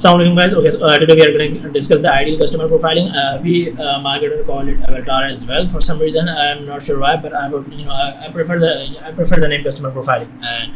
Assalamualaikum guys. Okay, so today we are going to discuss the ideal customer profiling. We marketer call it avatar as well. For some reason, I'm not sure why, but I would, I prefer the name customer profiling. And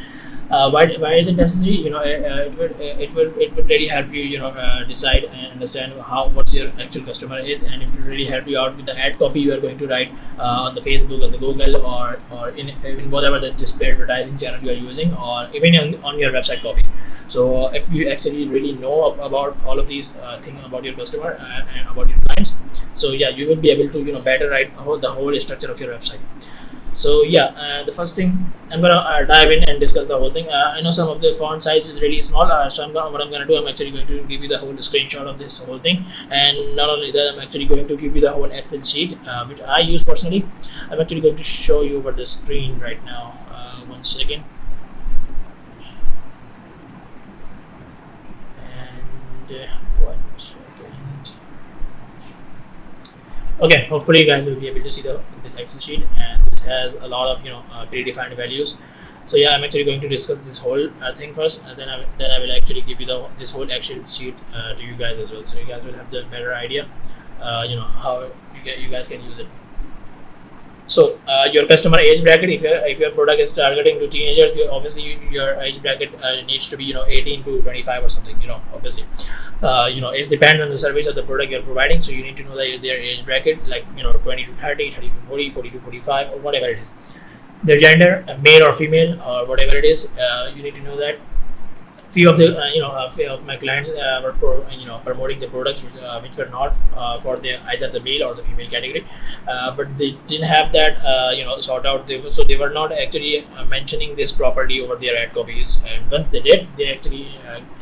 why is it necessary? It would really help you, decide and understand how what your actual customer is, and it will really help you out with the ad copy you are going to write on the Facebook or the Google or in whatever the display advertising channel you are using, or even on your website copy. So if you actually really know about all of these things about your customer and about your clients, so yeah, you will be able to better write the whole structure of your website. So yeah, the first thing I'm gonna dive in and discuss the whole thing. I know some of the font size is really small, so what I'm gonna do, I'm actually going to give you the whole screenshot of this whole thing, and not only that, I'm actually going to give you the whole Excel sheet which I use personally. I'm actually going to show you over the screen right now. One second. One second. Okay, hopefully you guys will be able to see this Excel sheet, and this has a lot of predefined values. So yeah, I'm actually going to discuss this whole thing first, and then I will actually give you this whole Excel sheet to you guys as well, so you guys will have the better idea how you guys can use it. So your customer age bracket, if your product is targeting to teenagers, your age bracket needs to be 18 to 25 or something. Obviously, it depends on the service or the product you're providing. So you need to know that their age bracket, like 20 to 30, 30 to 40, 40 to 45, or whatever it is. Their gender, male or female, or whatever it is, you need to know that. Few of my clients were promoting the products which were not for either the male or the female category, but they didn't have that sort out. So they were not actually mentioning this property over their ad copies, and once they did, they actually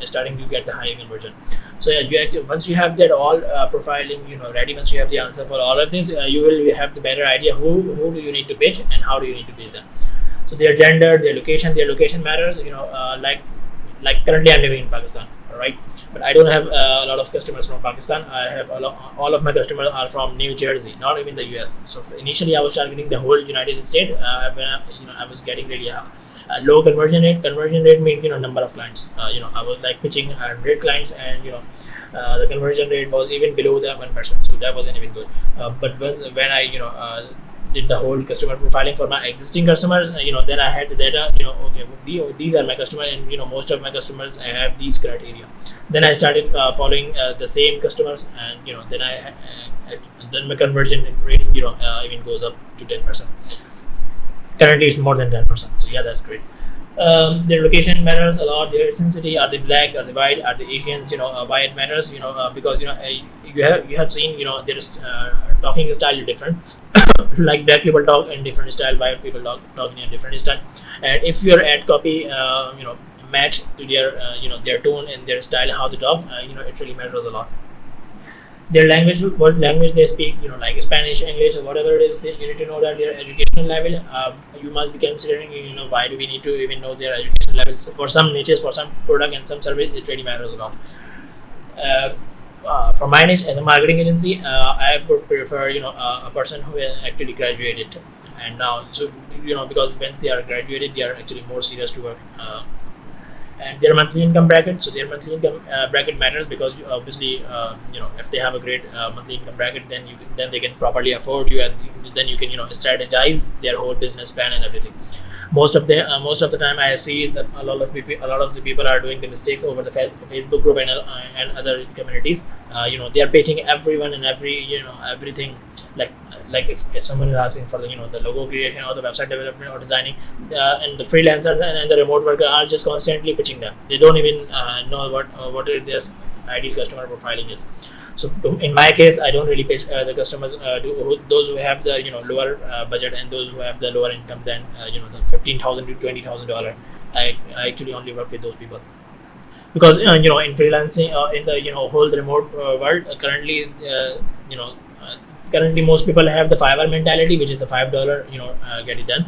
starting to get the higher conversion. So yeah, once you have that all profiling ready, once you have the answer for all of this, you will have the better idea who do you need to pitch and how do you need to pitch them. So their gender, their location matters. Like currently I'm living in Pakistan, right? But I don't have a lot of customers from Pakistan. I have all of my customers are from New Jersey, not even the US. So initially I was targeting the whole United States. When I was getting really low conversion rate. Conversion rate means number of clients. I was like pitching 100 clients, and the conversion rate was even below the 1%. So that wasn't even good. But when I did the whole customer profiling for my existing customers, then I had the data, okay, these are my customers, and most of my customers have these criteria. Then I started following the same customers, and then my conversion rate even goes up to 10%. Currently it's more than 10%, so yeah, that's great. Their location matters a lot. Their ethnicity, are they black, are they white, are they Asians? Why it matters? Because you have seen there's talking style is different. Like black people talk in different style, white people talk in a different style, and if your ad copy match to their tone and their style, how they talk, it really matters a lot. Their language, what language they speak, like Spanish, English, or whatever it is, you need to know that their educational level. You must be considering, why do we need to even know their education levels? For some niches, for some product and some service, it really matters a lot. For my niche as a marketing agency, I would prefer a person who has actually graduated, and now, so because once they are graduated, they are actually more serious to work. And their monthly income bracket. So their monthly income bracket matters, because obviously if they have a great monthly income bracket, then they can properly afford you, and then you can strategize their whole business plan and everything. Most of the time I see that a lot of the people are doing the mistakes over the Facebook group and other communities. They are pitching everyone and everything, like if someone is asking for the logo creation or the website development or designing, and the freelancer and the remote worker are just constantly pitching them. They don't even know what their ideal customer profiling is. So in my case, I don't really pitch the customers those who have the lower budget, and those who have the lower income than the $15,000 to $20,000. I actually only work with those people, because in freelancing, in the whole remote world, currently currently most people have the Fiverr mentality, which is the $5 get it done.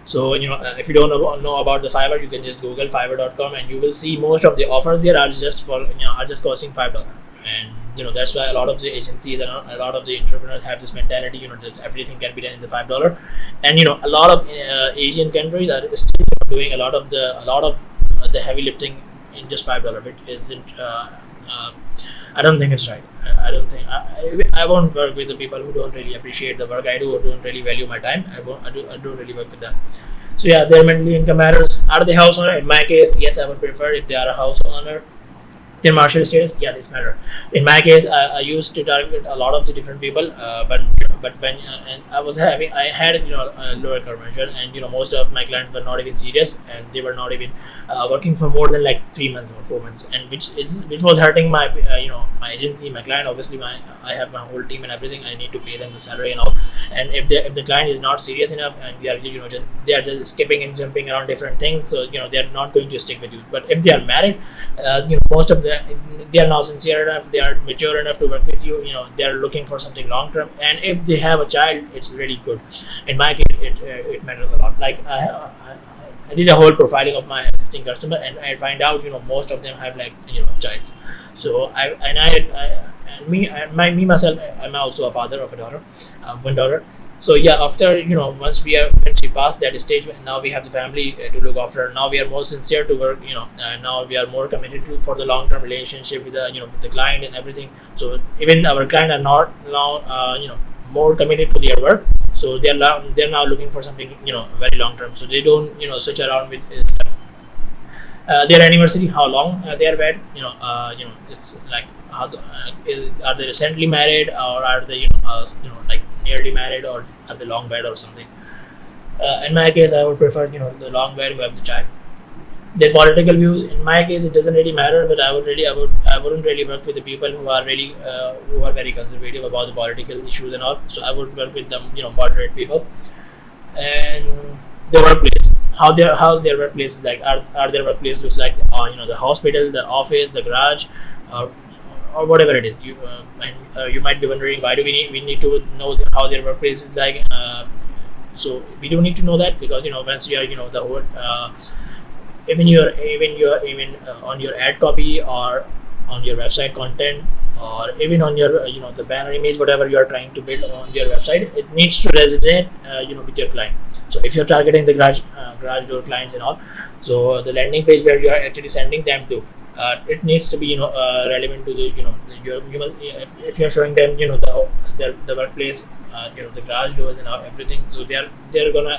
So if you don't know about the Fiverr, you can just Google Fiverr.com, and you will see most of the offers there are just costing $5. And that's why a lot of the agencies and a lot of the entrepreneurs have this mentality, that everything can be done in the $5. And a lot of Asian countries are still doing a lot of the heavy lifting in just $5, which isn't. I don't think it's right. I don't think I won't work with the people who don't really appreciate the work I do or don't really value my time. I don't really work with them. So yeah, their monthly income matters. Are they house owner? In my case, yes, I would prefer if they are a house owner. Their martial status, yeah, this matter. In my case, I used to target a lot of the different people, but when and I had a lower conversion, and most of my clients were not even serious, and they were not even working for more than like 3 months or 4 months, and which was hurting my my agency, my client. Obviously, I have my whole team and everything. I need to pay them the salary and all, and if the client is not serious enough and they are just skipping and jumping around different things, so they are not going to stick with you. But if they are married, most of they are now sincere enough, they are mature enough to work with you. They are looking for something long term, and if they have a child, it's really good. In my case, it matters a lot. Like I did a whole profiling of my existing customer, and I find out most of them have like child. So me myself, I'm also a father of a daughter, one daughter. So yeah, after once we pass that stage, now we have the family to look after. Now we are more sincere to work. Now we are more committed to for the long term relationship with the with the client and everything. So even our client are not now more committed to their work. So they're now looking for something very long term. So they don't switch around with stuff. Their anniversary, how long they are wed. It's like are they recently married, or are they like nearly married, or are they long wed or something. In my case, I would prefer the long wed who have the child. Their political views, in my case, it doesn't really matter, but I wouldn't really work with the people who are really who are very conservative about the political issues and all. So I would work with them moderate people. And the workplace, how's their workplace is like. Are their workplace looks like the hospital, the office, the garage, or whatever it is. You might be wondering, why do we need to know how their workplace is like. So we do need to know that, because once you are the whole even on your ad copy, or on your website content, or even on your the banner image, whatever you are trying to build on your website, it needs to resonate with your client. So if you're targeting the garage door clients and all, so the landing page where you are actually sending them to, it needs to be relevant to the you must, if you're showing them the workplace, the garage doors and everything, so they're gonna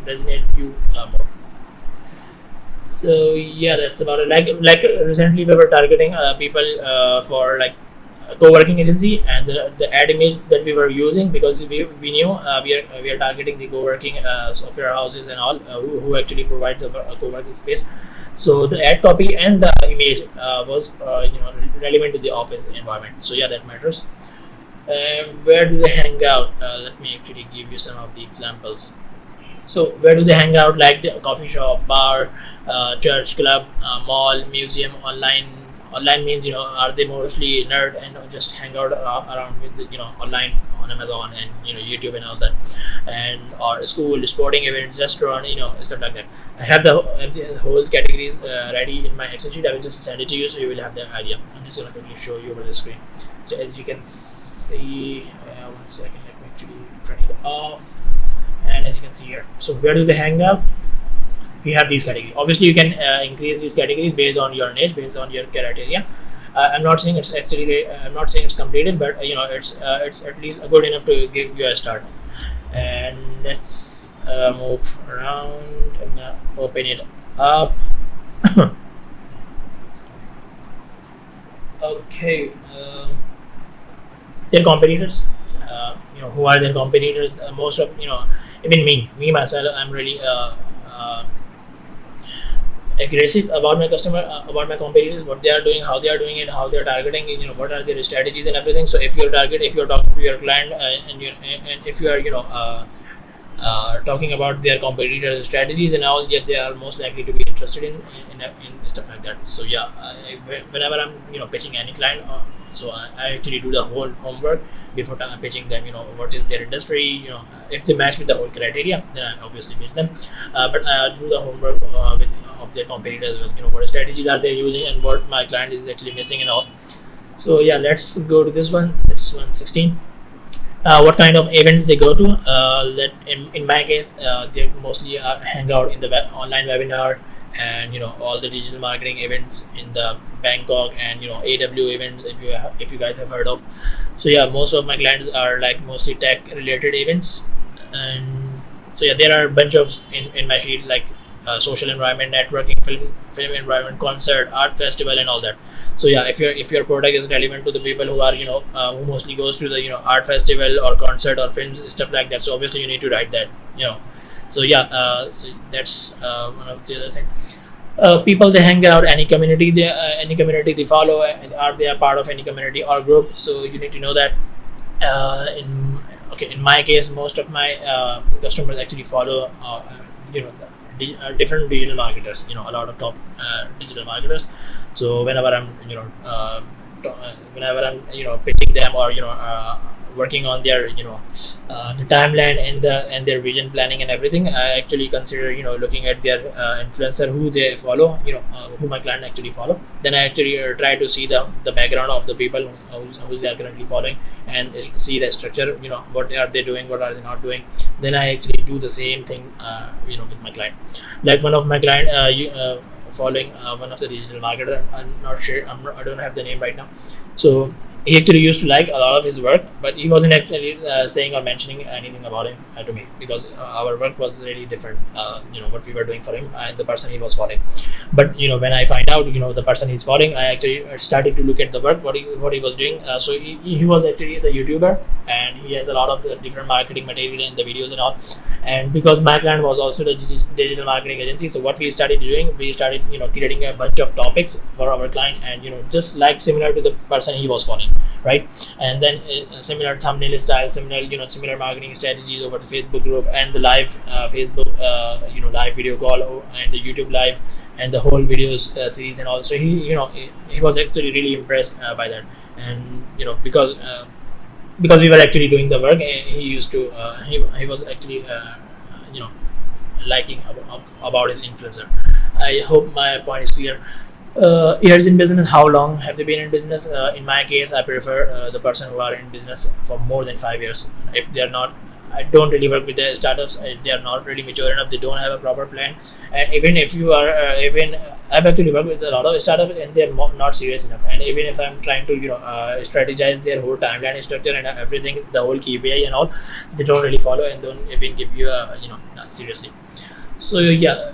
resonate you more. So yeah, that's about it. Like recently we were targeting people for like a co-working agency, and the ad image that we were using, because we knew we are targeting the co-working software houses and all, who actually provides a co-working space. So the ad copy and the image was relevant to the office environment. So yeah, that matters. Where do they hang out? Let me actually give you some of the examples. So where do they hang out? Like the coffee shop, bar, church, club, mall, museum, online. Online means are they mostly nerd and just hang out around with online on Amazon and YouTube and all that, and or school, sporting events, restaurant, stuff like that. I have the whole categories ready in my Excel sheet. I will just send it to you, so you will have the idea. I'm just gonna quickly show you over the screen. So as you can see, 1 second, let me actually turn it off. And as you can see here, so where do they hang out? We have these categories. Obviously, you can increase these categories based on your niche, based on your criteria. I'm not saying it's actually. I'm not saying it's completed, but it's at least good enough to give you a start. And let's move around. I'm gonna open it up. Okay. Their competitors. Who are their competitors? Most of even me myself, I'm really aggressive about my customer, about my competitors, what they are doing, how they are doing it, how they are targeting it, what are their strategies and everything. So if you're talking to your client, and if you are talking about their competitors' strategies and all, yet they are most likely to be interested in stuff like that. So yeah, whenever I'm pitching any client, so I actually do the whole homework before pitching them. What is their industry? If they match with the whole criteria, then I obviously pitch them. But I do the homework of their competitors. What strategies are they using, and what my client is actually missing and all. So yeah, let's go to this one. It's 116. What kind of events they go to? In my case, they mostly hang out in the online webinar, and all the digital marketing events in the Bangkok, and AW events, if you guys have heard of. So yeah, most of my clients are like mostly tech related events. And so yeah, there are a bunch of in my sheet, like social environment, networking, film environment, concert, art festival, and all that. So yeah, if your product is relevant to the people who are who mostly goes to the art festival or concert or films, stuff like that, so obviously you need to write that. So yeah, so that's one of the other things. People, they hang out any community they follow, are they a part of any community or group. So you need to know that. In Okay, in my case, most of my customers actually follow different digital marketers, a lot of top digital marketers. So whenever I'm whenever I'm pitching them, or working on their the timeline and their vision planning and everything, I actually consider looking at their influencer, who they follow, who my client actually follow. Then I actually try to see the background of the people who they are currently following, and see the structure, what are they doing, what are they not doing. Then I actually do the same thing with my client. Like one of my client, following one of the digital marketer. I'm not sure, I don't have the name right now. So he actually used to like a lot of his work, but he wasn't actually saying or mentioning anything about him to me, because our work was really different. What we were doing for him and the person he was following. But when I find out the person he's following, I actually started to look at the work, what he was doing. So he was actually the YouTuber, and he has a lot of the different marketing material in the videos and all. And because my client was also the digital marketing agency, so what we started doing, we started creating a bunch of topics for our client, and just like similar to the person he was following, right? And then similar thumbnail style, similar marketing strategies over the Facebook group, and the live Facebook live video call, and the YouTube live, and the whole videos series. And also he was actually really impressed by that. And because we were actually doing the work, he used to he was actually liking about his influencer. I hope my point is clear. Years in business, how long have they been in business? In my case, I prefer the person who are in business for more than 5 years. If they are not, I don't really work with the startups. They are not really mature enough, they don't have a proper plan. And even if you are even I've actually worked with a lot of startups, and they're not serious enough. And even if I'm trying to strategize their whole timeline structure and everything, the whole KPI and all, they don't really follow, and don't even give you seriously. So yeah,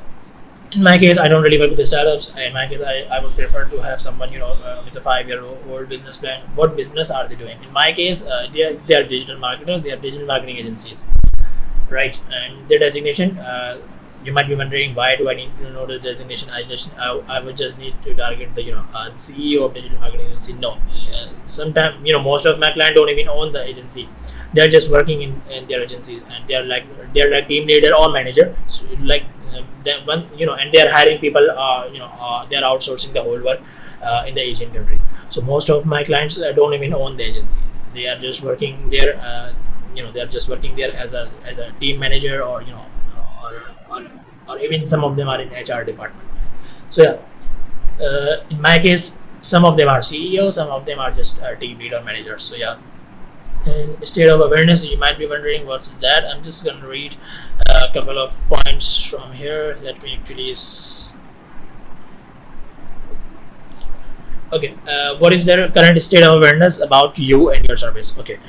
in my case, I don't really work with the startups. In my case, I would prefer to have someone with a 5-year-old business plan. What business are they doing? In my case, they are digital marketers, they are digital marketing agencies, right? And their designation, you might be wondering, why do I need to know the designation? I would just need to target the the CEO of digital marketing agency. No, sometimes most of my clients don't even own the agency. They are just working in their agency, and they are like team leader or manager. So like then one and they are hiring people. They are outsourcing the whole work in the Asian country. So most of my clients don't even own the agency. They are just working there. They are just working there as a team manager, or or even some of them are in HR department. So yeah, in my case, some of them are CEO, some of them are just team leader managers. So yeah. And state of awareness, you might be wondering what's that. I'm just going to read a couple of points from here. Let me actually okay. What is their current state of awareness about you and your service? Okay.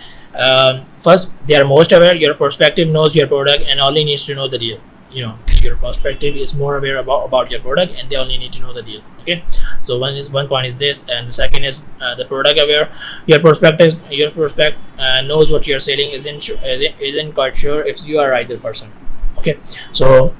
First, they are most aware. Your prospective knows your product and only needs to know the deal. Your prospective is more aware about your product, and they only need to know the deal. Okay. So one point is this, and the second is the product aware. Your prospect knows what you're selling, isn't quite sure if you are right the person. Okay. So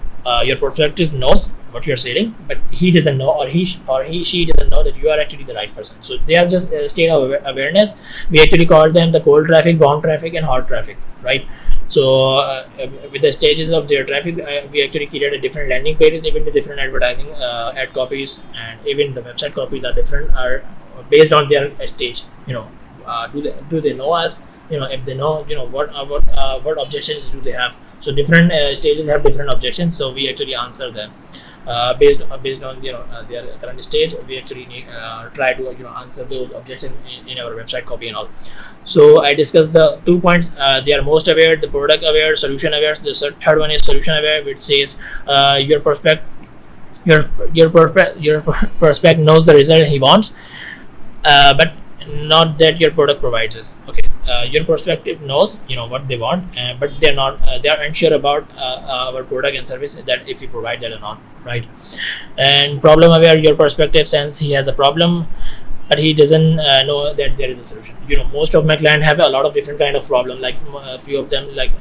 your prospective knows what you're selling, but he doesn't know, or she doesn't know that you are actually the right person. So they are just state of awareness. We actually call them the cold traffic, warm traffic, and hot traffic, right? So with the stages of their traffic, we actually create a different landing pages, even the different advertising ad copies, and even the website copies are different, are based on their stage. Do they know us? If they know, what objections do they have? So different stages have different objections, so we actually answer them based on their current stage. We actually try to answer those objections in our website copy and all. So I discussed the 2 points. They are most aware, the product aware, solution aware. The third one is solution aware, which says your prospect your your prospect knows the result he wants, but not that your product provides us. Okay, your perspective knows what they want, but they're unsure about our product and service, that if we provide that or not, right? And problem aware, your perspective sense he has a problem, but he doesn't know that there is a solution. Most of my clients have a lot of different kind of problem, like a few of them, like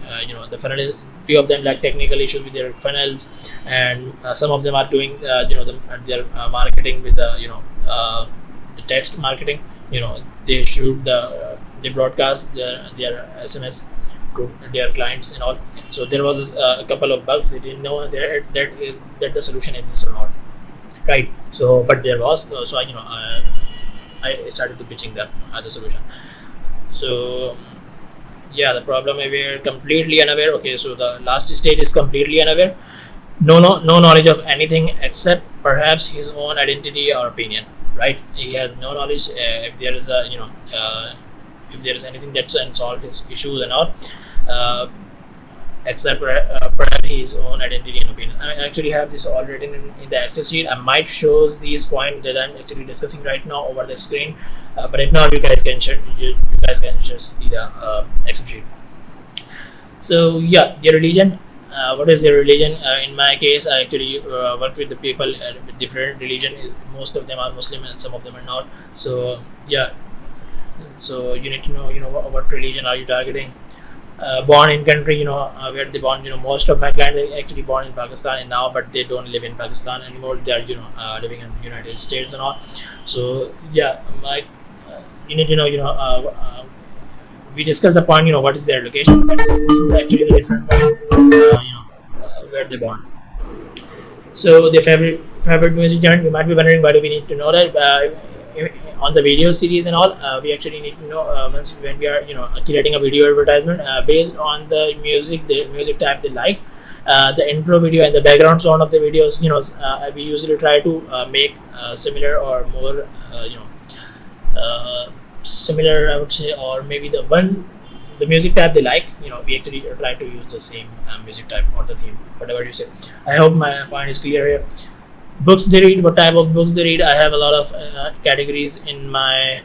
the funnel, few of them like technical issues with their funnels, and some of them are doing their marketing with the text marketing. They shoot they broadcast their SMS to their clients and all. So there was a couple of bugs, they didn't know that the solution exists or not, right? So but there was, so I started to pitching the solution. So yeah, the problem aware, completely unaware. Okay, so the last stage is completely unaware. No knowledge of anything except perhaps his own identity or opinion, right? He has no knowledge if there is a if there is anything that can solve his issues and all, uh, except perhaps his own identity and opinion. I actually have this all written in the Excel sheet. I might show these points that I'm actually discussing right now over the screen, but if not, you guys can you guys can just see the Excel sheet. So yeah, their religion. What is their religion? In my case, I actually work with the people with different religion. Most of them are Muslim and some of them are not. So yeah, so you need to know what religion are you targeting. Born in country, where they born. Most of my clients are actually born in Pakistan and now, but they don't live in Pakistan anymore. They are living in United States and all. So yeah, you need to know we discussed the point, what is their location, but this is actually a different point, where they born. So the favorite music genre, you might be wondering why do we need to know that. On the video series and all, we actually need to know once when we are creating a video advertisement based on the music type they like, the intro video and the background sound of the videos. We usually try to make similar or more similar, I would say, or maybe the music type they like. We actually try to use the same music type or the theme, whatever you say. I hope my point is clear here. Books they read, what type of books they read. I have a lot of categories in my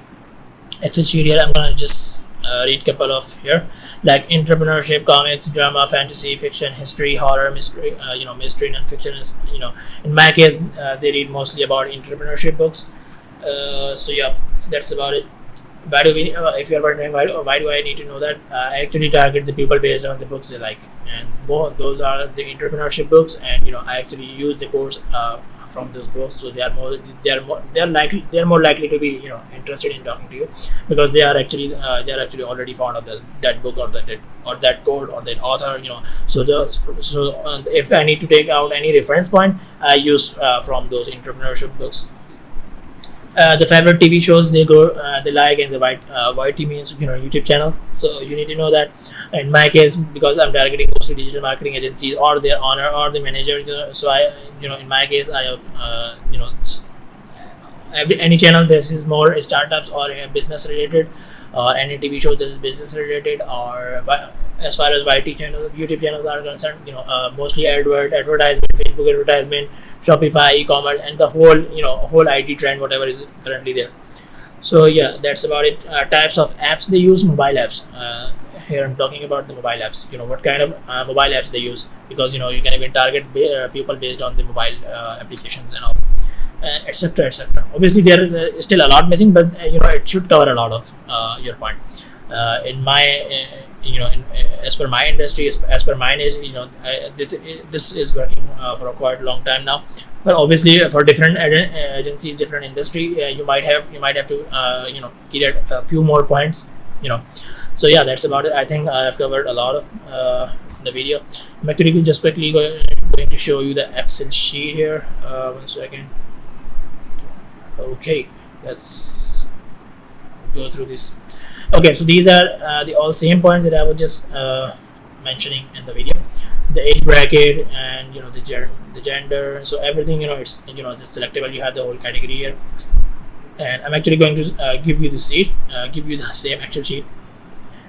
Excel sheet here. I'm gonna just read couple of here, like entrepreneurship, comics, drama, fantasy, fiction, history, horror, mystery. Mystery, non-fiction is, in my case, they read mostly about entrepreneurship books. So yeah, that's about it. Why do we? If you are wondering why do I need to know that? I actually target the people based on the books they like, and those are the entrepreneurship books, and I actually use the course from those books, so they're more likely to be interested in talking to you, because they are actually already fond of that book or that code or that author. So if I need to take out any reference point, I use from those entrepreneurship books. The favorite TV shows they like, and the YT means YouTube channels. So you need to know that. In my case, because I'm targeting mostly digital marketing agencies or their owner or the manager, so I in my case I have any channel this is more startups or business related, or any TV shows that is business related, or as far as YouTube channels are concerned, mostly advertisement, Facebook advertisement, Shopify, e-commerce, and the whole IT trend, whatever is currently there. So yeah, that's about it. Types of apps they use, mobile apps. Here I'm talking about the mobile apps. What kind of mobile apps they use, because you can even target people based on the mobile applications and all, etc., etc. Obviously, there is still a lot missing, but it should cover a lot of your point. In my as per my industry, as per mine is, this is working for a quite long time now. But obviously, for different agencies, different industry, you might have to create a few more points. So yeah, that's about it. I think I have covered a lot of the video. I'm actually just quickly going to show you the Excel sheet here. 1 second. Okay, let's go through this. Okay, so these are the all same points that I was just mentioning in the video. The age bracket and the gender. So everything it's just selectable. You have the whole category here, and I'm actually going to give you the same Excel sheet.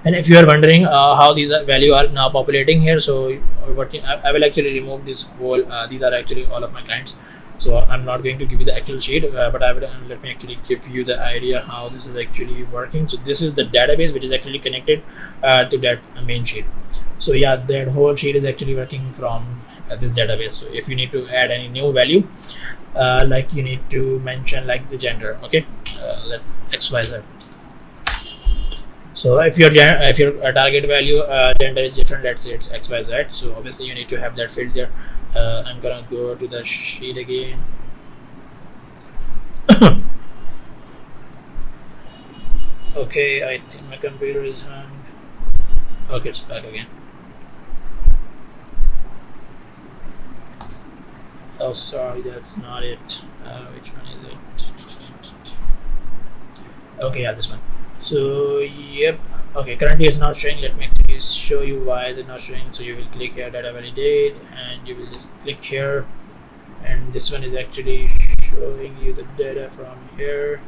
And if you are wondering how these value are now populating here, so I will actually remove this whole. These are actually all of my clients. So I'm not going to give you the actual sheet, but I will let me actually give you the idea how this is actually working. So this is the database which is actually connected to that main sheet. So yeah, that whole sheet is actually working from this database. So if you need to add any new value, like you need to mention like the gender, okay, let's XYZ. So if your target value gender is different, let's say it's XYZ, so obviously you need to have that field there. I'm gonna go to the sheet again. Okay, I think my computer is hung. Okay, it's back again. Oh, sorry, that's not it. Which one is it? Okay, yeah, this one. So yep. Okay, currently it's not showing. Let me actually show you why it's not showing. So you will click here, data validate, and you will just click here, and this one is actually showing you the data from here.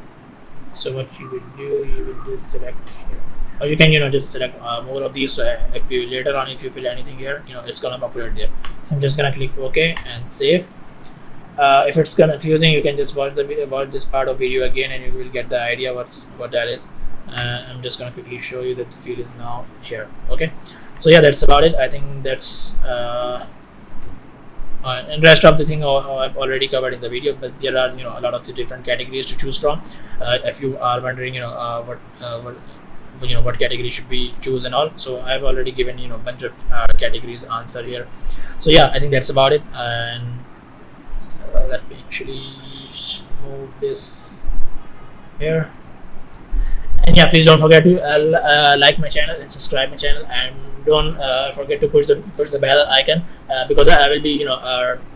So what you will do, you will just select here, or you can just select more of these. So if you later on, if you fill anything here, it's gonna populate there. So I'm just gonna click OK and save. If it's confusing, you can just watch this part of video again, and you will get the idea what that is. I'm just gonna quickly show you that the field is now here. Okay, so yeah, that's about it. I think that's and rest of the thing I've already covered in the video, but there are a lot of the different categories to choose from. If you are wondering what category should we choose and all, so I've already given a bunch of categories answer here. So yeah, I think that's about it. And let me actually move this here. And yeah, please don't forget to like my channel and subscribe my channel, and don't forget to push the bell icon, because I will be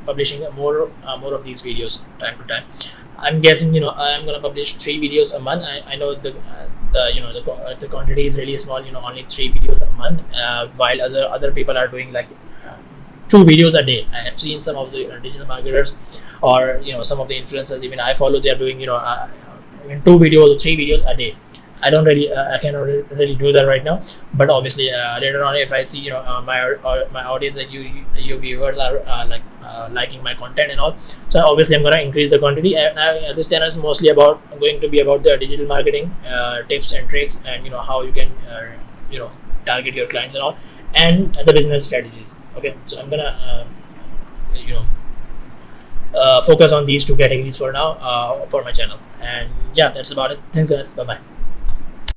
publishing more of these videos time to time. I'm guessing I'm gonna publish 3 videos a month. I know the quantity is really small, only 3 videos a month, while other people are doing like 2 videos a day. I have seen some of the digital marketers, or some of the influencers even I follow, they are doing 2 videos or 3 videos a day. I don't really, I cannot really do that right now. But obviously, later on, if I see my audience and you viewers are liking my content and all, so obviously I'm gonna increase the quantity. And this channel is mostly going to be about the digital marketing tips and tricks, and how you can target your clients and all, and the business strategies. Okay, so I'm gonna focus on these 2 categories for now, for my channel. And yeah, that's about it. Thanks guys, bye bye.